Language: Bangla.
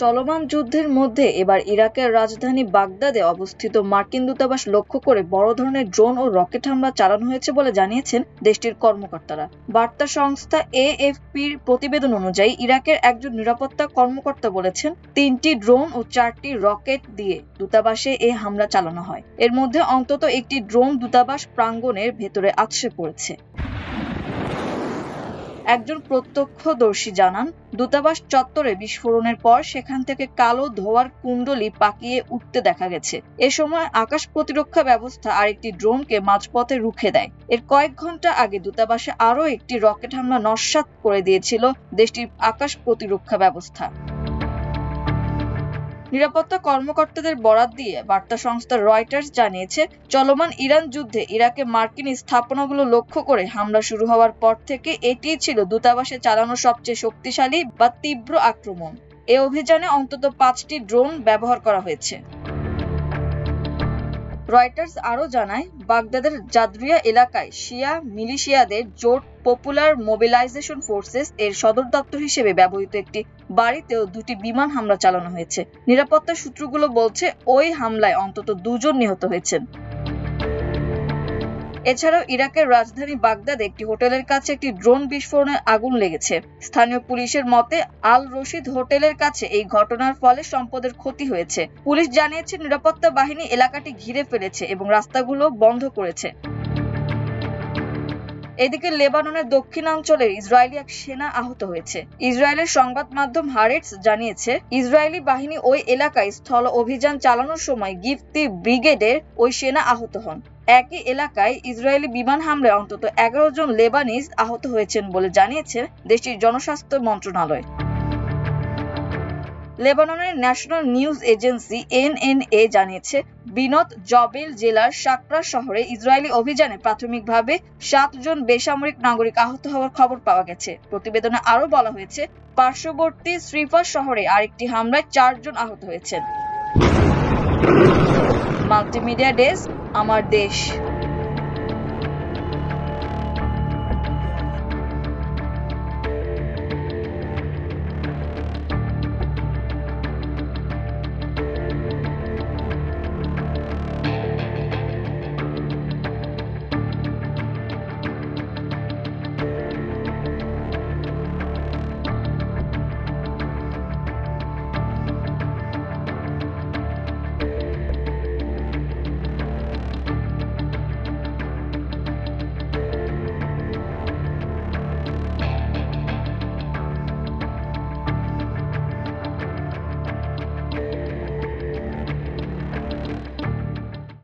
চলমান যুদ্ধের মধ্যে এবার ইরাকের রাজধানী বাগদাদে অবস্থিত মার্কিন দূতাবাস লক্ষ্য করে বড় ধরনের ড্রোন ও রকেট হামলা চালানো হয়েছে বলে জানিয়েছেন দেশটির কর্মকর্তারা। বার্তা সংস্থা এএফপির প্রতিবেদন অনুযায়ী ইরাকের একজন নিরাপত্তা কর্মকর্তা বলেছেন 3টি ড্রোন ও 4টি রকেট দিয়ে দূতাবাসে এই হামলা চালানো হয়। এর মধ্যে অন্তত একটি ড্রোন দূতাবাস প্রাঙ্গণের ভেতরে আছড়ে পড়েছে। একজন প্রত্যক্ষদর্শী জানান, দূতাবাস চত্বরে বিস্ফোরণের পর সেখান থেকে কালো ধোঁয়ার কুণ্ডলী পাকিয়ে উঠতে দেখা গেছে। এ সময় আকাশ প্রতিরক্ষা ব্যবস্থা আরেকটি ড্রোনকে মাঝপথে রুখে দেয়। এর কয়েক ঘন্টা আগে দূতাবাসে আরও একটি রকেট হামলা নস্যাৎ করে দিয়েছিল দেশটির আকাশ প্রতিরক্ষা ব্যবস্থা। নিরাপত্তা কর্মকর্তাদের বরাত দিয়ে বার্তা সংস্থা রয়টার্স জানিয়েছে, চলমান ইরান যুদ্ধে ইরাকে মার্কিন স্থাপনাগুলো লক্ষ্য করে হামলা শুরু হওয়ার পর থেকে এটিই ছিল দূতাবাসে চালানো সবচেয়ে শক্তিশালী বা তীব্র আক্রমণ। এ অভিযানে অন্তত 5টি ড্রোন ব্যবহার করা হয়েছে। রয়টার্স আরও জানায়, বাগদাদের জাদরিয়া এলাকায় শিয়া মিলিশিয়াদের জোট পপুলার মোবিলাইজেশন ফোর্সেস এর সদর দপ্তর হিসেবে ব্যবহৃত একটি বাড়িতেও 2টি বিমান হামলা চালানো হয়েছে। নিরাপত্তা সূত্রগুলো বলছে ওই হামলায় অন্তত 2 জন নিহত হয়েছেন। এছাড়াও ইরাকের রাজধানী বাগদাদে একটি হোটেলের কাছে একটি ড্রোন বিস্ফোরণে আগুন লেগেছে। স্থানীয় পুলিশের মতে আল রশিদ হোটেলের কাছে এই ঘটনার ফলে সম্পদের ক্ষতি হয়েছে। পুলিশ জানিয়েছে নিরাপত্তা বাহিনী এলাকাটি ঘিরে ফেলেছে এবং রাস্তাগুলো বন্ধ করেছে। এদিকে লেবাননের দক্ষিণাঞ্চলের ইসরায়েলি এক সেনা আহত হয়েছে। ইসরায়েলের সংবাদ মাধ্যম হারেটস জানিয়েছে, ইসরায়েলি বাহিনী ওই এলাকায় স্থল অভিযান চালানোর সময় গিফতি ব্রিগেডের ওই সেনা আহত হন। একই এলাকায় ইসরায়েলি বিমান হামলায় অন্তত 11 জন লেবানিজ আহত হয়েছেন বলে জানিয়েছে দেশটির জনস্বাস্থ্য মন্ত্রণালয়। লেবাননের ন্যাশনাল নিউজ এজেন্সি এনএনএ জানিয়েছে, বিনত জবেল জেলার সাকরা শহরে ইসরায়েলি অভিযানে প্রাথমিকভাবে 7 জন বেসামরিক নাগরিক আহত হওয়ার খবর পাওয়া গেছে। প্রতিবেদনে আরও বলা হয়েছে, পার্শ্ববর্তী শ্রীফা শহরে আরেকটি হামলায় 4 জন আহত হয়েছেন। মাল্টিমিডিয়া ডেস্ক, আমার দেশ।